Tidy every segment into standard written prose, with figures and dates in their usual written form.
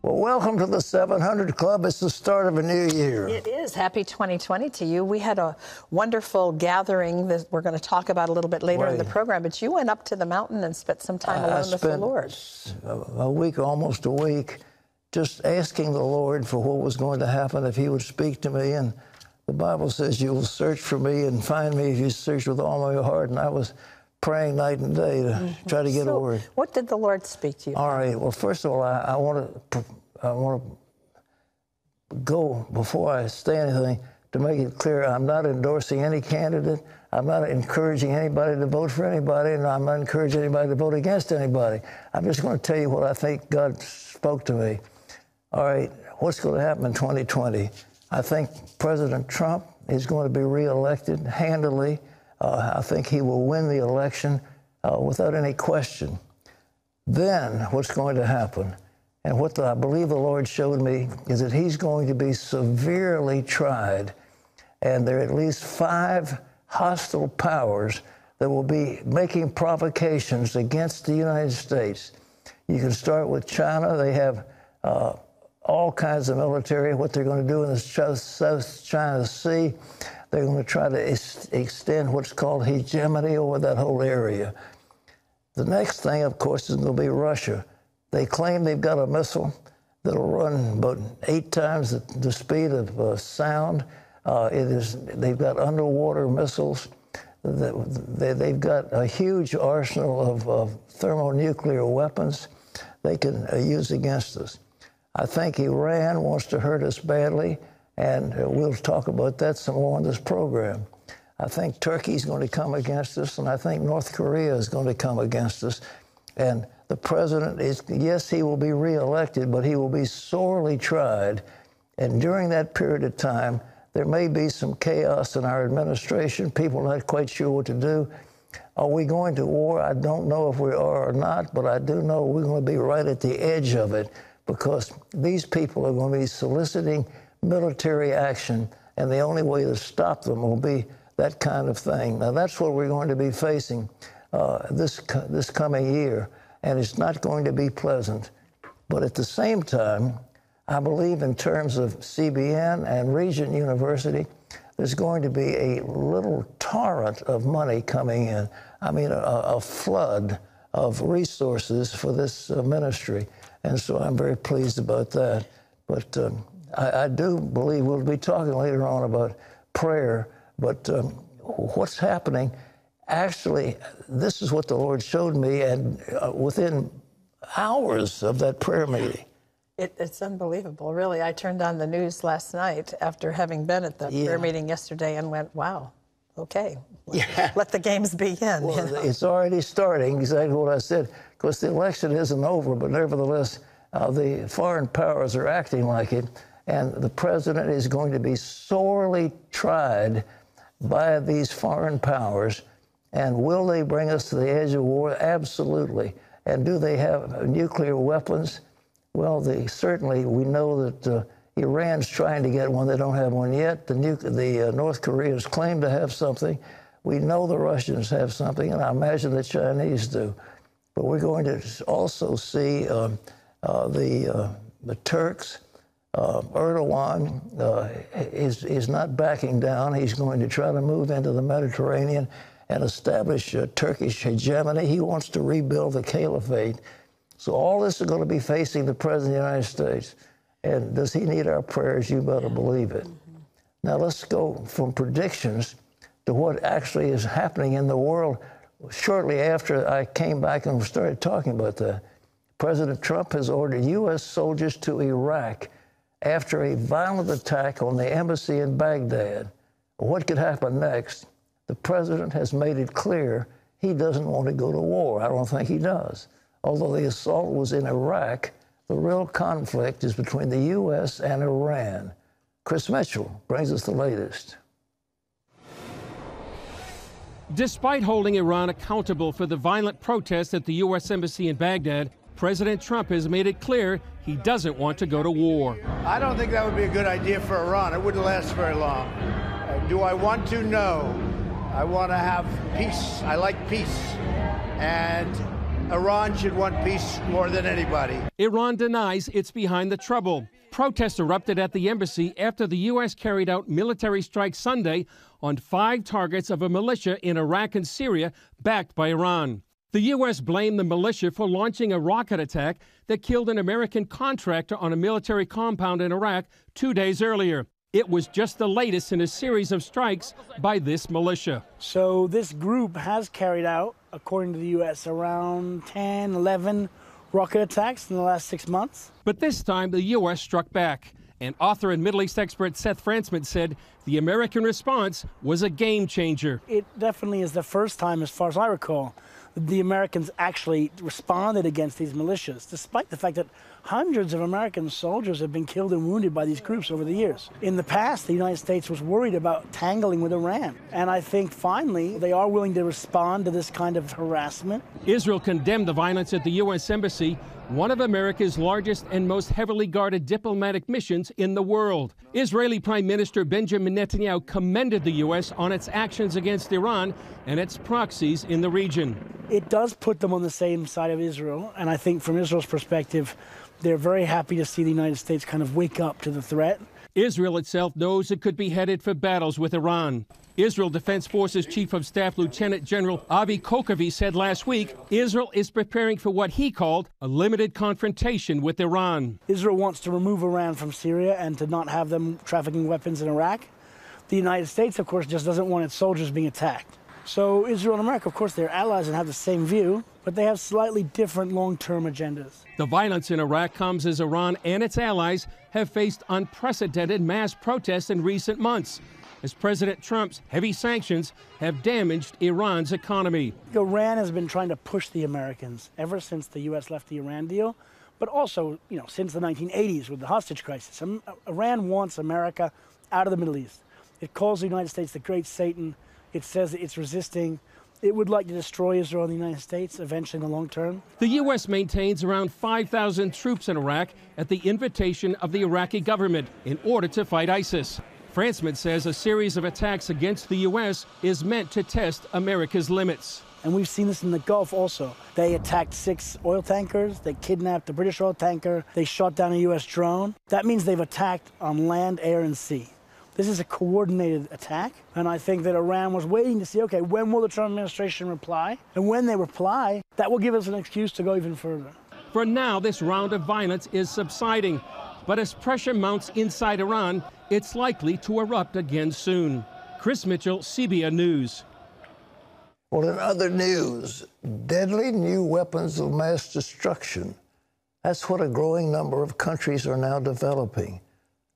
Well, welcome to the 700 Club. It's the start of a new year. It is. Happy 2020 to you. We had a wonderful gathering that we're going to talk about a little bit later in the program, but you went up to the mountain and spent some time alone with the Lord. A week, almost a week, just asking the Lord for what was going to happen if he would speak to me. And the Bible says you will search for me and find me if you search with all my heart. And I was praying night and day to try to get a word. What did the Lord speak to you? All right. Well, first of all, I want to go, before I say anything, to make it clear, I'm not endorsing any candidate. I'm not encouraging anybody to vote for anybody, and I'm not encouraging anybody to vote against anybody. I'm just going to tell you what I think God spoke to me. All right, what's going to happen in 2020? I think President Trump is going to be reelected handily. I think he will win the election without any question. Then what's going to happen, and what I believe the Lord showed me, is that he's going to be severely tried. And there are at least 5 hostile powers that will be making provocations against the United States. You can start with China. They have all kinds of military. What they're going to do in the South China Sea, they're going to try to extend what's called hegemony over that whole area. The next thing, of course, is going to be Russia. They claim they've got a missile that'll run about 8 times the speed of sound. They've got underwater missiles. They've got a huge arsenal of thermonuclear weapons they can use against us. I think Iran wants to hurt us badly, and we'll talk about that some more on this program. I think Turkey's going to come against us, and I think North Korea is going to come against us. And the president is, yes, he will be reelected, but he will be sorely tried. And during that period of time, there may be some chaos in our administration, people not quite sure what to do. Are we going to war? I don't know if we are or not, but I do know we're going to be right at the edge of it, because these people are going to be soliciting military action, and the only way to stop them will be that kind of thing. Now, that's what we're going to be facing this coming year, and it's not going to be pleasant. But at the same time, I believe in terms of CBN and Regent University, there's going to be a little torrent of money coming in. I mean, a flood of resources for this ministry. And so I'm very pleased about that. But I do believe we'll be talking later on about prayer. But what's happening, actually, this is what the Lord showed me, and within hours of that prayer meeting. It's unbelievable, really. I turned on the news last night after having been at the prayer meeting yesterday and went, wow, okay, let the games begin. Well, you know? It's already starting, exactly what I said. Of course, the election isn't over, but nevertheless, the foreign powers are acting like it, and the president is going to be sorely tried by these foreign powers. And will they bring us to the edge of war? Absolutely. And do they have nuclear weapons? Well, certainly we know that Iran's trying to get one. They don't have one yet. The North Koreans claim to have something. We know the Russians have something, and I imagine the Chinese do. But we're going to also see the Turks. Erdogan is not backing down. He's going to try to move into the Mediterranean and establish a Turkish hegemony. He wants to rebuild the caliphate. So all this is going to be facing the President of the United States. And does he need our prayers? You better believe it. Now let's go from predictions to what actually is happening in the world. Shortly after I came back and started talking about that, President Trump has ordered U.S. soldiers to Iraq after a violent attack on the embassy in Baghdad. What could happen next? The president has made it clear he doesn't want to go to war. I don't think he does. Although the assault was in Iraq, the real conflict is between the U.S. and Iran. Chris Mitchell brings us the latest. Despite holding Iran accountable for the violent protests at the U.S. Embassy in Baghdad, President Trump has made it clear he doesn't want to go to war. I don't think that would be a good idea for Iran. It wouldn't last very long. Do I want to? No. I want to have peace. I like peace. And Iran should want peace more than anybody. Iran denies it's behind the trouble. Protests erupted at the embassy after the U.S. carried out military strikes Sunday on 5 targets of a militia in Iraq and Syria backed by Iran. The U.S. blamed the militia for launching a rocket attack that killed an American contractor on a military compound in Iraq 2 days earlier. It was just the latest in a series of strikes by this militia. So this group has carried out, according to the U.S., around 10, 11 rocket attacks in the last 6 months. But this time, the U.S. struck back. And author and Middle East expert Seth Frantzman said the American response was a game changer. It definitely is the first time, as far as I recall, that the Americans actually responded against these militias, despite the fact that hundreds of American soldiers have been killed and wounded by these groups over the years. In the past, the United States was worried about tangling with Iran. And I think finally they are willing to respond to this kind of harassment. Israel condemned the violence at the U.S. Embassy, one of America's largest and most heavily guarded diplomatic missions in the world. Israeli Prime Minister Benjamin Netanyahu commended the U.S. on its actions against Iran and its proxies in the region. It does put them on the same side of Israel, and I think from Israel's perspective, they're very happy to see the United States kind of wake up to the threat. Israel itself knows it could be headed for battles with Iran. Israel Defense Forces Chief of Staff Lieutenant General Avi Kochavi said last week Israel is preparing for what he called a limited confrontation with Iran. Israel wants to remove Iran from Syria and to not have them trafficking weapons in Iraq. The United States, of course, just doesn't want its soldiers being attacked. So Israel and America, of course, they're allies and have the same view, but they have slightly different long-term agendas. The violence in Iraq comes as Iran and its allies have faced unprecedented mass protests in recent months, as President Trump's heavy sanctions have damaged Iran's economy. Iran has been trying to push the Americans ever since the U.S. left the Iran deal, but also, since the 1980s with the hostage crisis. Iran wants America out of the Middle East. It calls the United States the Great Satan. It says it's resisting. It would like to destroy Israel and the United States eventually in the long term. The U.S. maintains around 5,000 troops in Iraq at the invitation of the Iraqi government in order to fight ISIS. Frantzman says a series of attacks against the U.S. is meant to test America's limits. And we've seen this in the Gulf also. They attacked 6 oil tankers. They kidnapped a British oil tanker. They shot down a U.S. drone. That means they've attacked on land, air, and sea. This is a coordinated attack, and I think that Iran was waiting to see, okay, when will the Trump administration reply? And when they reply, that will give us an excuse to go even further. For now, this round of violence is subsiding, but as pressure mounts inside Iran, it's likely to erupt again soon. Chris Mitchell, CBN News. Well, in other news, deadly new weapons of mass destruction. That's what a growing number of countries are now developing.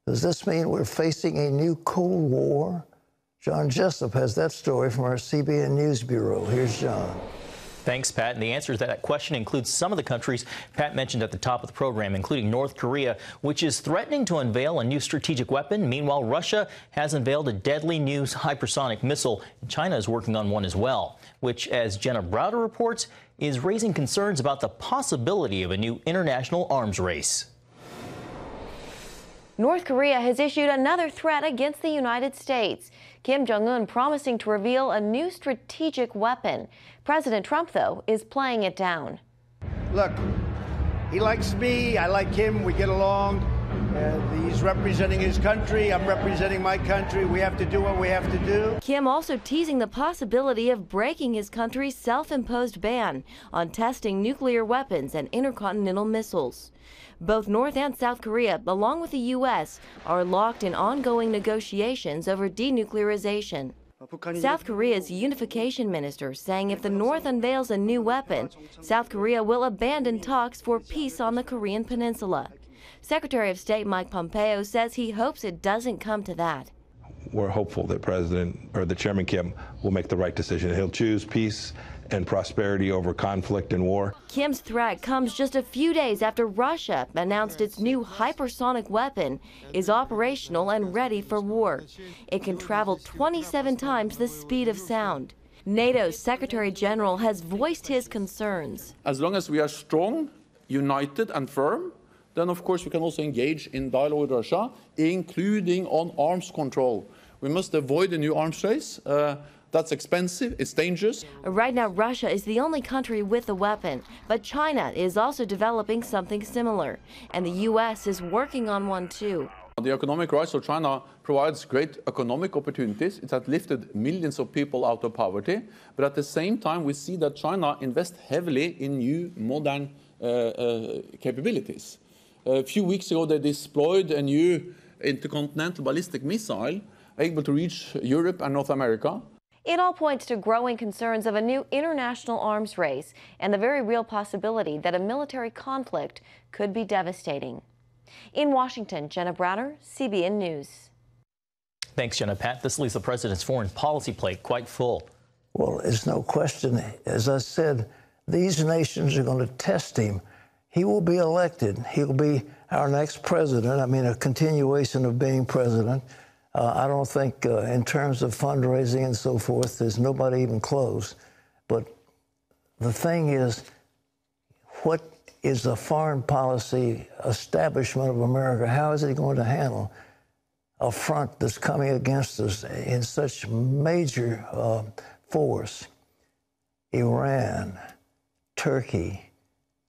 Does this mean we're facing a new Cold War? John Jessup has that story from our CBN News Bureau. Here's John. Thanks, Pat. And the answer to that question includes some of the countries Pat mentioned at the top of the program, including North Korea, which is threatening to unveil a new strategic weapon. Meanwhile, Russia has unveiled a deadly new hypersonic missile. China is working on one as well, which, as Jenna Browder reports, is raising concerns about the possibility of a new international arms race. North Korea has issued another threat against the United States. Kim Jong-un promising to reveal a new strategic weapon. President Trump, though, is playing it down. Look, he likes me, I like him, we get along. He's representing his country, I'm representing my country. We have to do what we have to do. Kim also teasing the possibility of breaking his country's self-imposed ban on testing nuclear weapons and intercontinental missiles. Both North and South Korea, along with the U.S., are locked in ongoing negotiations over denuclearization. South Korea's unification minister saying if the North unveils a new weapon, South Korea will abandon talks for peace on the Korean peninsula. Secretary of State Mike Pompeo says he hopes it doesn't come to that. We're hopeful that the Chairman Kim will make the right decision. He'll choose peace and prosperity over conflict and war. Kim's threat comes just a few days after Russia announced its new hypersonic weapon is operational and ready for war. It can travel 27 times the speed of sound. NATO's Secretary General has voiced his concerns. As long as we are strong, united and firm, then of course we can also engage in dialogue with Russia, including on arms control. We must avoid a new arms race. That's expensive, it's dangerous. Right now, Russia is the only country with a weapon, but China is also developing something similar, and the U.S. is working on one too. The economic rise of China provides great economic opportunities. It has lifted millions of people out of poverty. But at the same time, we see that China invests heavily in new, modern capabilities. A few weeks ago, they deployed a new intercontinental ballistic missile able to reach Europe and North America. It all points to growing concerns of a new international arms race and the very real possibility that a military conflict could be devastating. In Washington, Jenna Browner, CBN News. Thanks, Jenna. Pat, this leaves the president's foreign policy plate quite full. Well, there's no question. As I said, these nations are going to test him. He will be elected. He'll be our next president. I mean, a continuation of being president. I don't think in terms of fundraising and so forth, there's nobody even close. But the thing is, what is the foreign policy establishment of America? How is it going to handle a front that's coming against us in such major force? Iran, Turkey,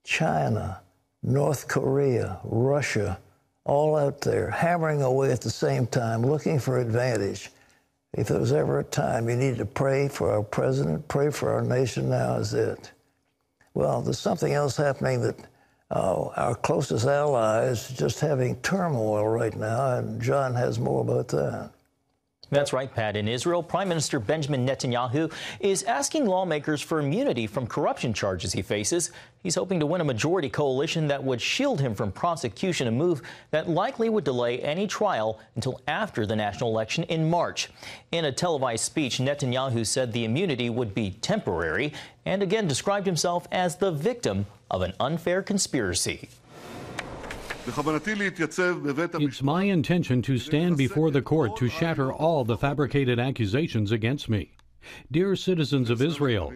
China, North Korea, Russia, all out there, hammering away at the same time, looking for advantage. If there was ever a time you needed to pray for our president, pray for our nation, now is it. Well, there's something else happening that our closest ally is just having turmoil right now, and John has more about that. That's right, Pat. In Israel, Prime Minister Benjamin Netanyahu is asking lawmakers for immunity from corruption charges he faces. He's hoping to win a majority coalition that would shield him from prosecution, a move that likely would delay any trial until after the national election in March. In a televised speech, Netanyahu said the immunity would be temporary and again described himself as the victim of an unfair conspiracy. It's my intention to stand before the court to shatter all the fabricated accusations against me. Dear citizens of Israel,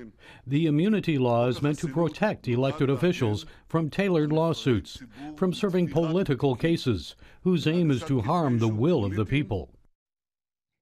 the immunity law is meant to protect elected officials from tailored lawsuits, from serving political cases, whose aim is to harm the will of the people.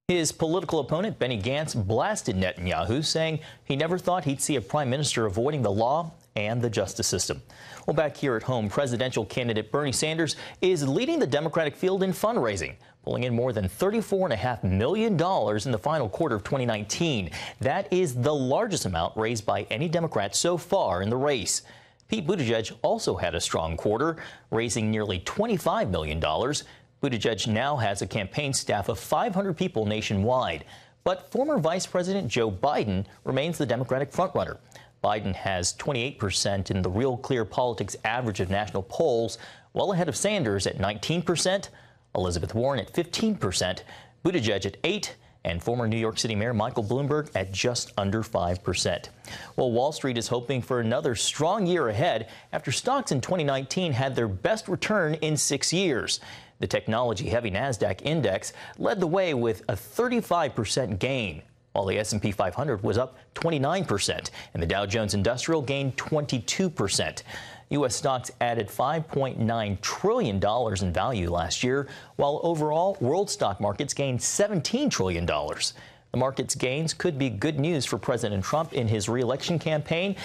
His political opponent, Benny Gantz, blasted Netanyahu, saying he never thought he'd see a prime minister avoiding the law and the justice system. Well, back here at home, presidential candidate Bernie Sanders is leading the Democratic field in fundraising, pulling in more than $34.5 million in the final quarter of 2019. That is the largest amount raised by any Democrat so far in the race. Pete Buttigieg also had a strong quarter, raising nearly $25 million. Buttigieg now has a campaign staff of 500 people nationwide. But former Vice President Joe Biden remains the Democratic frontrunner. Biden has 28% in the Real Clear Politics average of national polls, well ahead of Sanders at 19%, Elizabeth Warren at 15%, Buttigieg at 8%, and former New York City Mayor Michael Bloomberg at just under 5%. Well, Wall Street is hoping for another strong year ahead after stocks in 2019 had their best return in 6 years. The technology-heavy NASDAQ index led the way with a 35% gain, while the S&P 500 was up 29%, and the Dow Jones Industrial gained 22%. U.S. stocks added $5.9 trillion in value last year, while overall world stock markets gained $17 trillion. The market's gains could be good news for President Trump in his re-election campaign,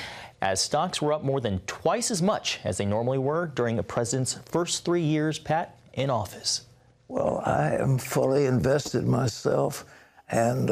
as stocks were up more than twice as much as they normally were during a president's first 3 years, Pat, in office. Well, I am fully invested myself, and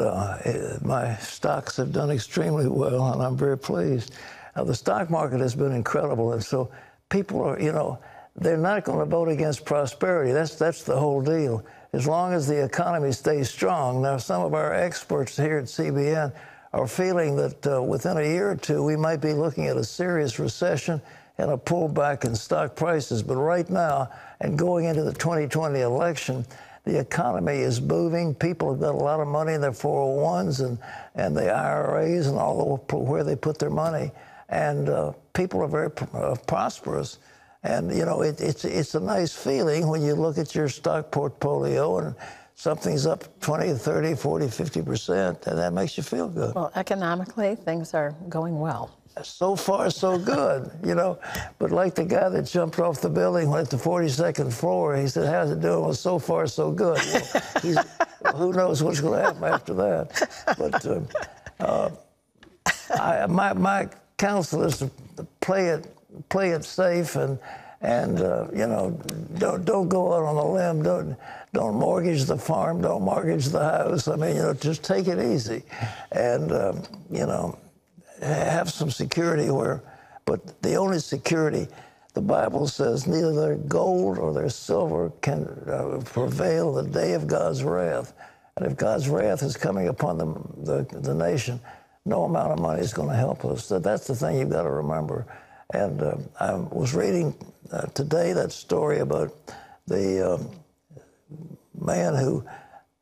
my stocks have done extremely well, and I'm very pleased. The stock market has been incredible, and so people are, they're not going to vote against prosperity. That's the whole deal. As long as the economy stays strong. Now, some of our experts here at CBN are feeling that within a year or two, we might be looking at a serious recession and a pullback in stock prices. But right now, and going into the 2020 election, the economy is moving. People have got a lot of money in their 401s and the IRAs and all where they put their money. And people are very prosperous. And, it's a nice feeling when you look at your stock portfolio and something's up 20, 30, 40, 50%, and that makes you feel good. Well, economically, things are going well. So far, so good, But like the guy that jumped off the building at the 42nd floor, he said, how's it doing? Well, so far, so good. Well, who knows what's going to happen after that? But My counsel is to play it safe and you know, don't go out on a limb. Don't mortgage the farm. Don't mortgage the house. I mean, you know, just take it easy, and you know, have some security but the only security, the Bible says, neither their gold or their silver can prevail the day of God's wrath. And if God's wrath is coming upon the nation, no amount of money is going to help us. So that's the thing you've got to remember. And I was reading today that story about the man who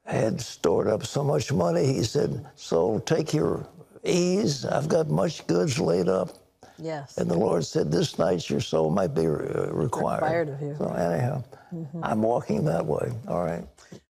had stored up so much money. He said, "So take your ease. I've got much goods laid up." Yes. And the Lord said, "This night your soul might be required." Required of you. So anyhow, I'm walking that way. All right.